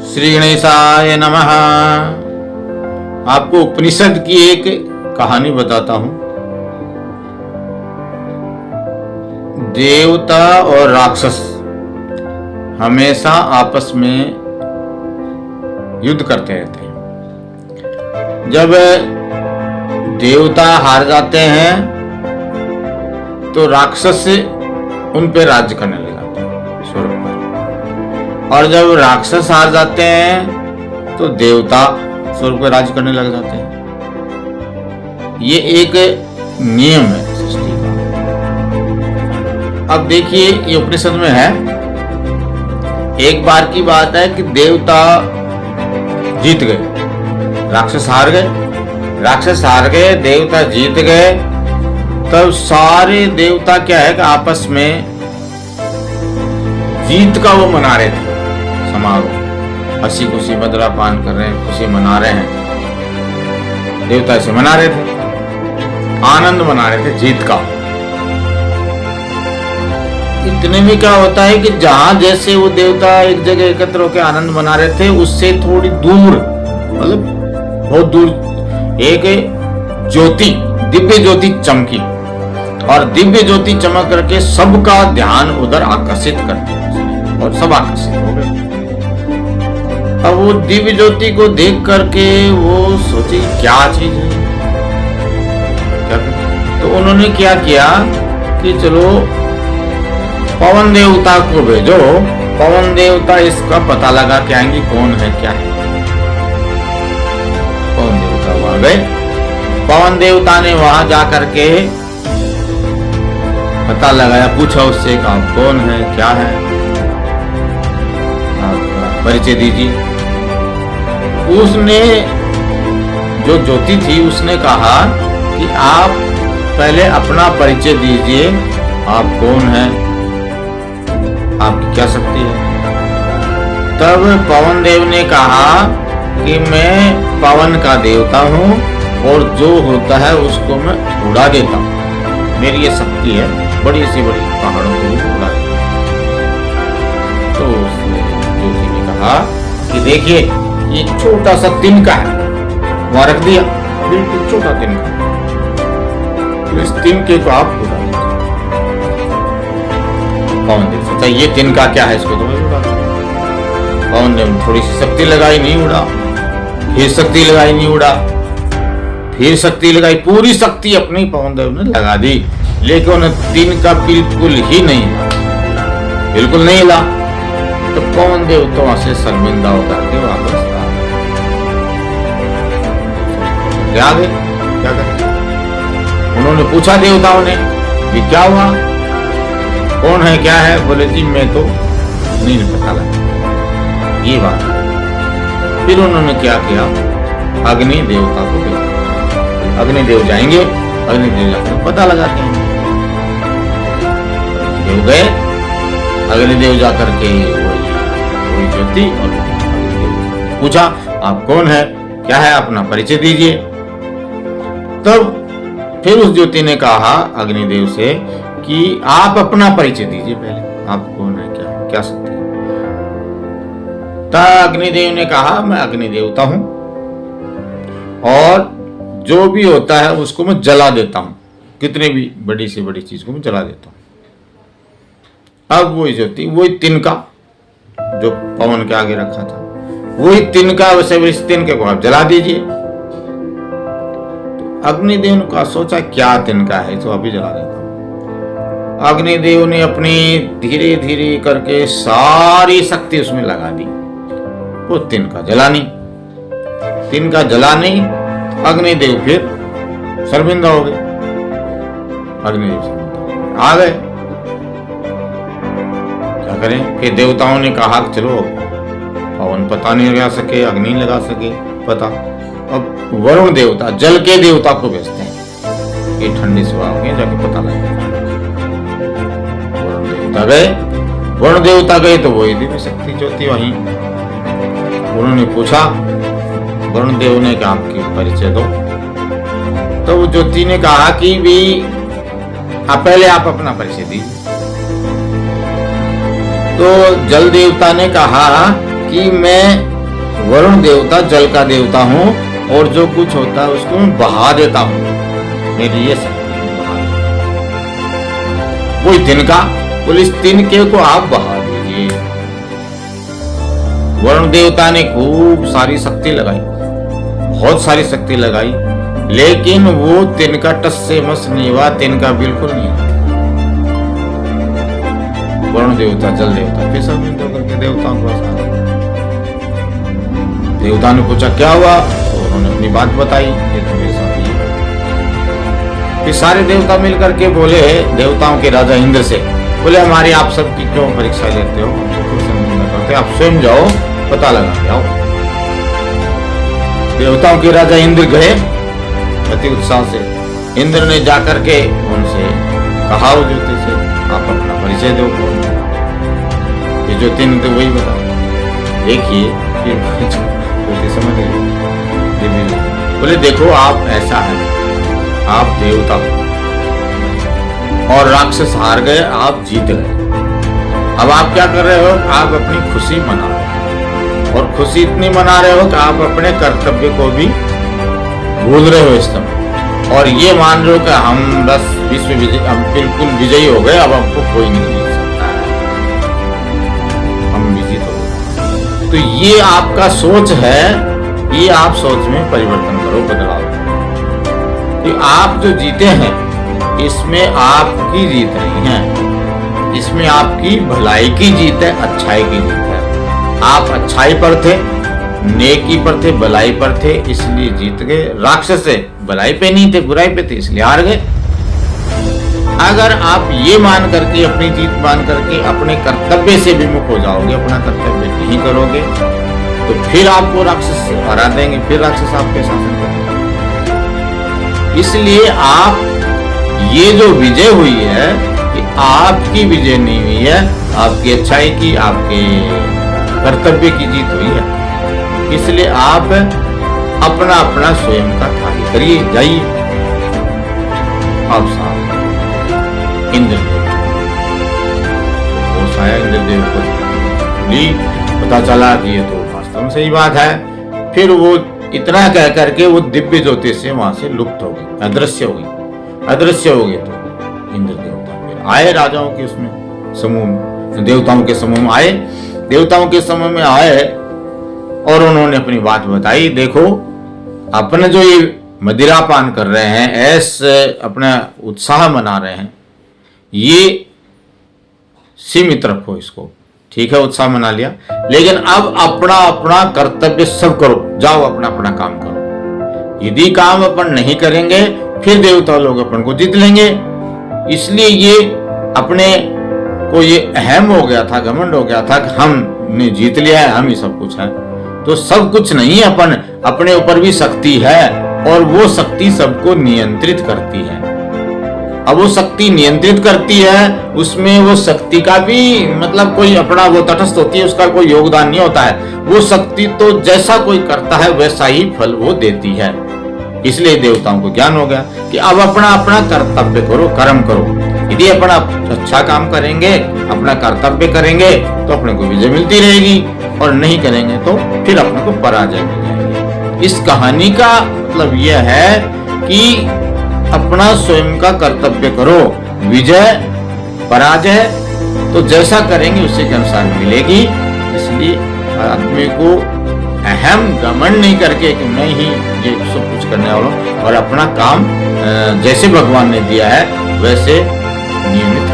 श्री गणेशाय नमः। आपको उपनिषद की एक कहानी बताता हूं। देवता और राक्षस हमेशा आपस में युद्ध करते रहते हैं। जब देवता हार जाते हैं तो राक्षस उन पे राज्य करने लग जाते हैं स्वर्ग पर, और जब राक्षस हार जाते हैं तो देवता स्वर्ग पर राज्य करने लग जाते हैं। ये एक नियम है सृष्टि का। अब देखिए, ये उपनिषद में है। एक बार की बात है कि देवता जीत गए, राक्षस हार गए। राक्षस हार गए, देवता जीत गए। तब सारे देवता क्या है कि आपस में जीत का वो मना रहे थे समारोह, हंसी खुशी मदरा पान कर रहे हैं, खुशी मना रहे हैं। देवता ऐसे मना रहे थे, आनंद मना रहे थे जीत का। इतने में क्या होता है कि जहां जैसे वो देवता एक जगह एकत्र होकर आनंद मना रहे थे, उससे थोड़ी दूर, मतलब बहुत दूर, एक ज्योति, दिव्य ज्योति चमकी, और दिव्य ज्योति चमक करके सबका ध्यान उधर आकर्षित कर दिया और सब आकर्षित हो गए। अब वो दिव्य ज्योति को देख करके वो सोचे क्या चीज है, क्या कर? तो उन्होंने क्या किया कि चलो पवन देवता को भेजो, पवन देवता इसका पता लगा के आएंगे कौन है क्या है। पवन देवता वहां गए। पवन देवता ने वहां जाकर के पता लगाया, पूछा उससे कि आप कौन है, क्या है, आपका परिचय दीजिए। उसने, जो ज्योति थी, उसने कहा कि आप पहले अपना परिचय दीजिए, आप कौन हैं, आपकी क्या शक्ति है। तब पवन देव ने कहा कि मैं पवन का देवता हूं और जो होता है उसको मैं उड़ा देता हूं, मेरी ये शक्ति है, बड़ी सी बड़ी पहाड़ों को उड़ा देता हूं। तो उसने ज्योति ने कहा कि देखिए, ये छोटा सा तिनका है, वहां रख दिया, बिल्कुल छोटा तिनका, तो इस तिनके को आप उड़ा दीजिए। पवन देव सोचा ये तिनका क्या है, इसको तो मैं उड़ा दूं। पवन देव थोड़ी सी शक्ति लगाई, नहीं उड़ा, फिर शक्ति लगाई, नहीं उड़ा, फिर शक्ति लगाई, पूरी शक्ति अपनी पवन देव ने लगा दी, लेकिन तिनका बिल्कुल ही नहीं हिला, बिल्कुल नहीं हिला। तो पवन देव तो वहां से शर्मिंदा होकर के वापस आ गए। क्या करें? उन्होंने पूछा देवताओं ने कि क्या हुआ, कौन है, क्या है? बोले जी मैं तो नहीं पता लगा ये बात। फिर उन्होंने क्या किया, अग्नि देवता को भेजा। अग्निदेव जाएंगे, अग्निदेव जाकर पता लगाते हैं। देव गए, अग्निदेव जाकर के वही ज्योति और पूछा आप कौन है, क्या है, अपना परिचय दीजिए। तब फिर उस ज्योति ने कहा अग्निदेव से कि आप अपना परिचय दीजिए पहले, आप कौन है, क्या है, क्या शक्ति है। तब अग्निदेव ने कहा मैं अग्नि देवता हूं और जो भी होता है उसको मैं जला देता हूं, कितने भी बड़ी से बड़ी चीज को मैं जला देता हूं। अब वही ज्योति, वही तिनका जो पवन के आगे रखा था, वही तिनका, वैसे इस तिनके को आप जला दीजिए। अग्निदेव ने कहा, सोचा क्या तिनका है, तो अभी जला देता हूं। अग्निदेव ने अपनी धीरे धीरे करके सारी शक्ति उसमें लगा दी, वो तिनका जला नहीं। तिनका जला नहीं, अग्निदेव फिर शर्मिंदा हो गए। अग्निदेव शर्मिंदा आ गए, क्या करें? फिर देवताओं ने कहा चलो पवन पता नहीं लगा सके, अग्नि लगा सके पता, अब वरुण देवता, जल के देवता को भेजते हैं, ये ठंडी स्वभाव के, जाके पता लगे। वरुण देवता गए, वरुण देवता गए तो वही दिव्य शक्ति ज्योति वहीं। उन्होंने पूछा, वरुण देव ने कहा आपकी परिचय दो। तो वो ज्योति ने कहा कि भी पहले आप अपना परिचय दीजिए। तो जल देवता ने कहा कि मैं वरुण देवता जल का देवता हूँ और जो कुछ होता है उसको मैं बहा देता हूँ, मेरी ये शक्ति है, बहा देता। कोई तिनका, बोले इस तिनके को आप बहा दीजिए। वरुण देवता ने खूब सारी शक्ति लगाई, बहुत सारी शक्ति लगाई, लेकिन वो तिनका टस से मस नहीं हुआ, तिनका बिल्कुल नहीं हुआ। वरुण देवता जल देवता फिर सब मिलकर करके देवताओं के पास आए। देवता ने पूछा क्या हुआ, तो उन्होंने अपनी बात बताई, ये तो मेरे साथ ही है। फिर सारे देवता मिलकर के बोले देवताओं के राजा इंद्र से, बोले हमारी आप सबकी क्यों परीक्षा लेते हो, करते, आप स्वयं जाओ पता लगा के आओ। देवताओं के राजा इंद्र गए अति उत्साह से। इंद्र ने जाकर के उनसे कहा ज्योति से, आप अपना परिचय दो। ये ज्योति ने तो वही बताया। देखिए ज्योति समझ गए, बोले देखो आप ऐसा है, आप देवता हो और राक्षस हार गए, आप जीत गए। अब आप क्या कर रहे हो, आप अपनी खुशी मना रहे हो, और खुशी इतनी मना रहे हो कि आप अपने कर्तव्य को भी भूल रहे हो इस समय, और ये मान रहे हो कि हम बस विश्व विजय, हम बिल्कुल विजयी हो गए, अब हमको कोई नहीं जीत सकता है, हम विजित हो गए। तो ये आपका सोच है, ये आप सोच में परिवर्तन करो, बदलाव करो कि आप जो जीते हैं इसमें आपकी जीत नहीं है, इसमें आपकी भलाई की जीत है, अच्छाई की जीत है। आप अच्छाई पर थे, नेकी पर थे, भलाई पर थे, इसलिए जीत गए। राक्षस से भलाई पे नहीं थे, बुराई पे थे, इसलिए हार गए। अगर आप ये मान करके, अपनी जीत मान करके अपने कर्तव्य से विमुख हो जाओगे, अपना कर्तव्य नहीं करोगे, तो फिर आपको राक्षस हरा देंगे, फिर राक्षस आपके शासन करेंगे। इसलिए आप ये जो विजय हुई है, ये आपकी विजय नहीं हुई है, आपकी अच्छाई की, आपके कर्तव्य की जीत हुई है। इसलिए आप अपना अपना स्वयं का कार्य करिए, जाइए। अब साहब इंद्रदेव होश आया, इंद्रदेव को पता चला कि ये तो वास्तव में सही बात है। फिर वो इतना कह करके वो दिव्य ज्योति से वहां से लुप्त हो गई, अदृश्य हो गई। अदृश्य हो गए तो इंद्र देवता फिर आए राजाओं के उसमें समूह में, देवताओं के समूह में आए। देवताओं के समूह में आए और उन्होंने अपनी बात बताई। देखो अपने जो ये मदिरा पान कर रहे हैं, ऐसे अपना उत्साह मना रहे हैं, ये सीमित रखो इसको, ठीक है, उत्साह मना लिया, लेकिन अब अपना अपना कर्तव्य सब करो, जाओ अपना अपना काम करो। यदि काम अपन नहीं करेंगे फिर देवता लोग अपन को जीत लेंगे। इसलिए ये अपने को ये अहम हो गया था, घमंड हो गया था कि हमने जीत लिया है, हम ही सब कुछ है। तो सब कुछ नहीं, अपन अपने ऊपर भी शक्ति है और वो शक्ति सबको नियंत्रित करती है। अब वो शक्ति नियंत्रित करती है, उसमें वो शक्ति का भी मतलब कोई अपना वो तटस्थ होती है, उसका कोई योगदान नहीं होता है। वो शक्ति तो जैसा कोई करता है वैसा ही फल वो देती है। इसलिए देवताओं को ज्ञान हो गया कि अब अपना अपना कर्तव्य करो, कर्म करो। यदि अपना अच्छा काम करेंगे, अपना कर्तव्य करेंगे तो अपने को विजय मिलती रहेगी, और नहीं करेंगे तो फिर अपने को पराजय मिल जाएगी। इस कहानी का मतलब यह है कि अपना स्वयं का कर्तव्य करो, विजय पराजय तो जैसा करेंगे उसी के अनुसार मिलेगी। इसलिए आदमी को अहम घमंड नहीं करके कि मैं ही ये सब कुछ करने वाला हूं, और अपना काम जैसे भगवान ने दिया है वैसे नियमित